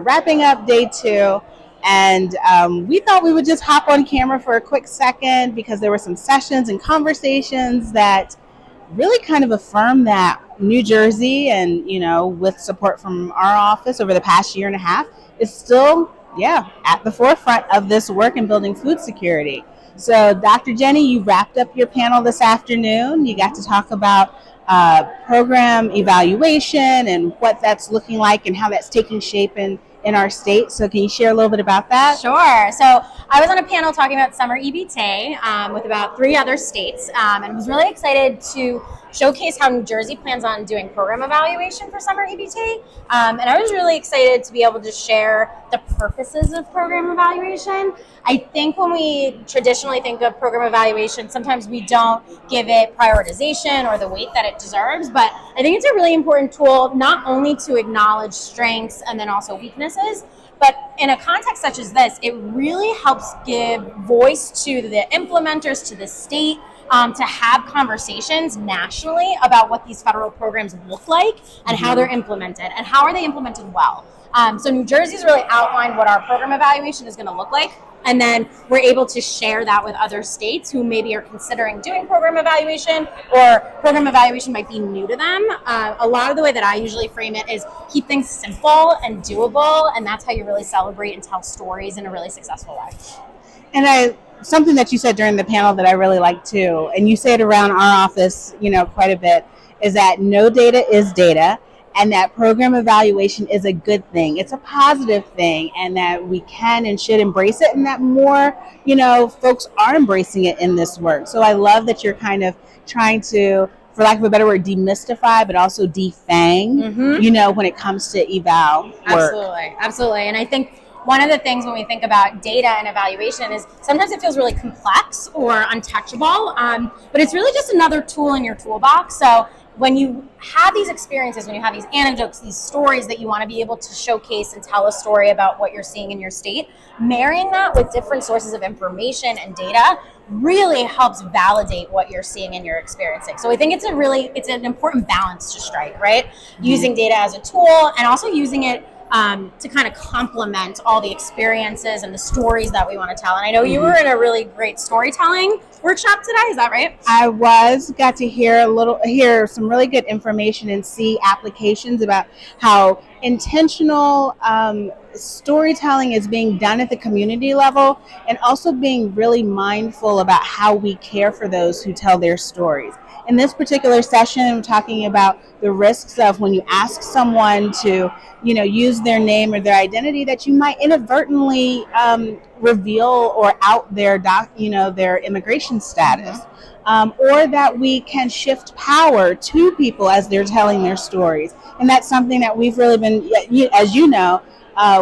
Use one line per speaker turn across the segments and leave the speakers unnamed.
Wrapping up day two, and we thought we would just hop on camera for a quick second because there were some sessions and conversations that really kind of affirm that New Jersey, and with support from our office over the past year and a half, is still, at the forefront of this work in building food security. So, Dr. Jenny, you wrapped up your panel this afternoon. You got to talk about program evaluation and what that's looking like and how that's taking shape in our state. So can you share a little bit about that?
Sure. So I was on a panel talking about summer EBT with about 3 other states, and was really excited to showcase how New Jersey plans on doing program evaluation for summer EBT. And I was really excited to be able to share the purposes of program evaluation. I think when we traditionally think of program evaluation, sometimes we don't give it prioritization or the weight that it deserves, but I think it's a really important tool not only to acknowledge strengths and then also weaknesses, but in a context such as this, it really helps give voice to the implementers, to the state, to have conversations nationally about what these federal programs look like and how they're implemented and how are they implemented well. So New Jersey's really outlined what our program evaluation is going to look like, and then we're able to share that with other states who maybe are considering doing program evaluation, or program evaluation might be new to them. A lot of the way that I usually frame it is keep things simple and doable, and that's how you really celebrate and tell stories in a really successful way.
And something that you said during the panel that I really like too, and you say it around our office, quite a bit, is that no data is data, and that program evaluation is a good thing. It's a positive thing, and that we can and should embrace it, and that more, folks are embracing it in this work. So I love that you're kind of trying to, for lack of a better word, demystify, but also defang, when it comes to eval work.
Absolutely. And I think one of the things when we think about data and evaluation is sometimes it feels really complex or untouchable, but it's really just another tool in your toolbox. So when you have these experiences, when you have these anecdotes, these stories that you want to be able to showcase and tell a story about what you're seeing in your state, marrying that with different sources of information and data really helps validate what you're seeing and you're experiencing. So I think it's an important balance to strike, right? Using data as a tool and also using it to kind of complement all the experiences and the stories that we want to tell. And I know you were in a really great storytelling workshop today. Is that right?
I got to hear some really good information and see applications about how intentional storytelling is being done at the community level, and also being really mindful about how we care for those who tell their stories. In this particular session, I'm talking about the risks of when you ask someone to, use their name or their identity, that you might inadvertently reveal or out their their immigration status, or that we can shift power to people as they're telling their stories. And that's something that we've really been, as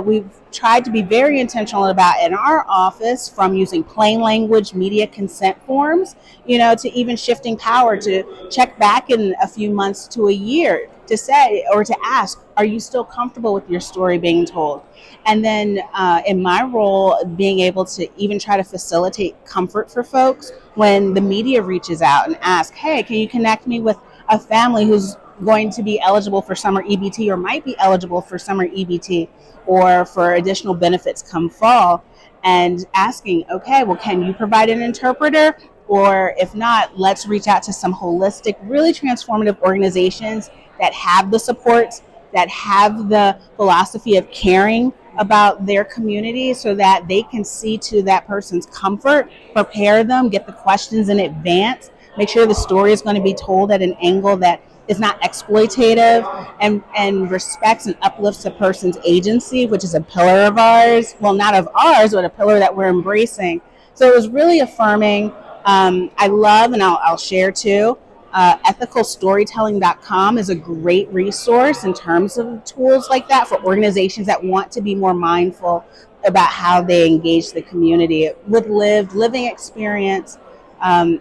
we've tried to be very intentional about in our office, from using plain language media consent forms, to even shifting power to check back in a few months to a year to say, or to ask, are you still comfortable with your story being told? And then in my role, being able to even try to facilitate comfort for folks when the media reaches out and ask, hey, can you connect me with a family who's going to be eligible for summer EBT, or might be eligible for summer EBT, or for additional benefits come fall, and asking, okay, well, can you provide an interpreter? Or if not, let's reach out to some holistic, really transformative organizations that have the supports, that have the philosophy of caring about their community, so that they can see to that person's comfort, prepare them, get the questions in advance, make sure the story is going to be told at an angle that is not exploitative, and respects and uplifts a person's agency, which is a pillar of ours. Well, not of ours, but a pillar that we're embracing. So it was really affirming. I love, and I'll share too, ethicalstorytelling.com is a great resource in terms of tools like that for organizations that want to be more mindful about how they engage the community with living experience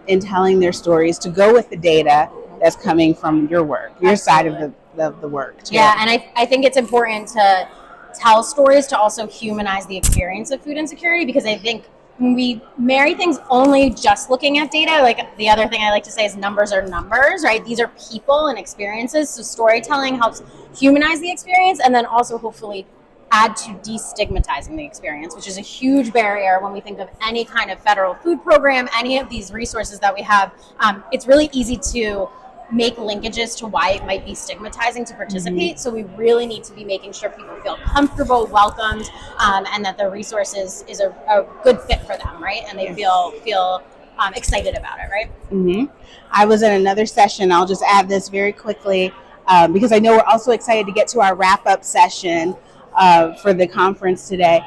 in telling their stories, to go with the data that's coming from your work, your side of the work too.
Yeah, and I think it's important to tell stories to also humanize the experience of food insecurity, because I think when we marry things only just looking at data, like the other thing I like to say is numbers are numbers, right? These are people and experiences. So storytelling helps humanize the experience, and then also hopefully add to destigmatizing the experience, which is a huge barrier when we think of any kind of federal food program, any of these resources that we have. It's really easy to make linkages to why it might be stigmatizing to participate. So we really need to be making sure people feel comfortable, welcomed, and that the resources is a good fit for them, right? And they feel excited about it, right?
I was in another session. I'll just add this very quickly because I know we're also excited to get to our wrap-up session for the conference today.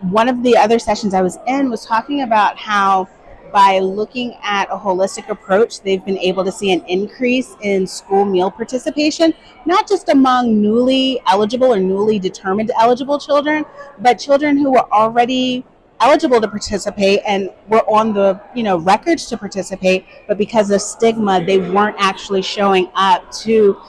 One of the other sessions I was in was talking about how by looking at a holistic approach, they've been able to see an increase in school meal participation, not just among newly eligible or newly determined eligible children, but children who were already eligible to participate and were on the records to participate, but because of stigma they weren't actually showing up to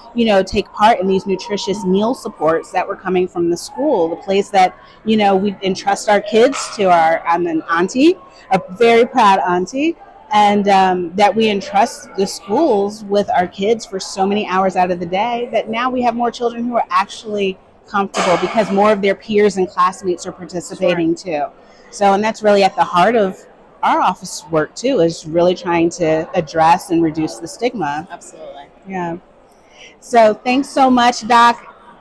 take part in these nutritious meal supports that were coming from the school, the place that we entrust our kids to. I'm an auntie, a very proud auntie, and that we entrust the schools with our kids for so many hours out of the day, that now we have more children who are actually comfortable because more of their peers and classmates are participating too. So, and that's really at the heart of our office work too, is really trying to address and reduce the stigma.
Absolutely.
Yeah. So thanks so much, Doc.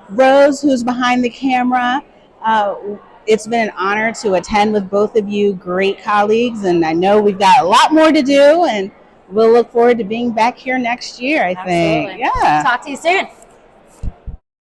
Rose, who's behind the camera, it's been an honor to attend with both of you, great colleagues, and I know we've got a lot more to do, and we'll look forward to being back here next year, I think.
Absolutely.
Yeah.
Talk to you soon.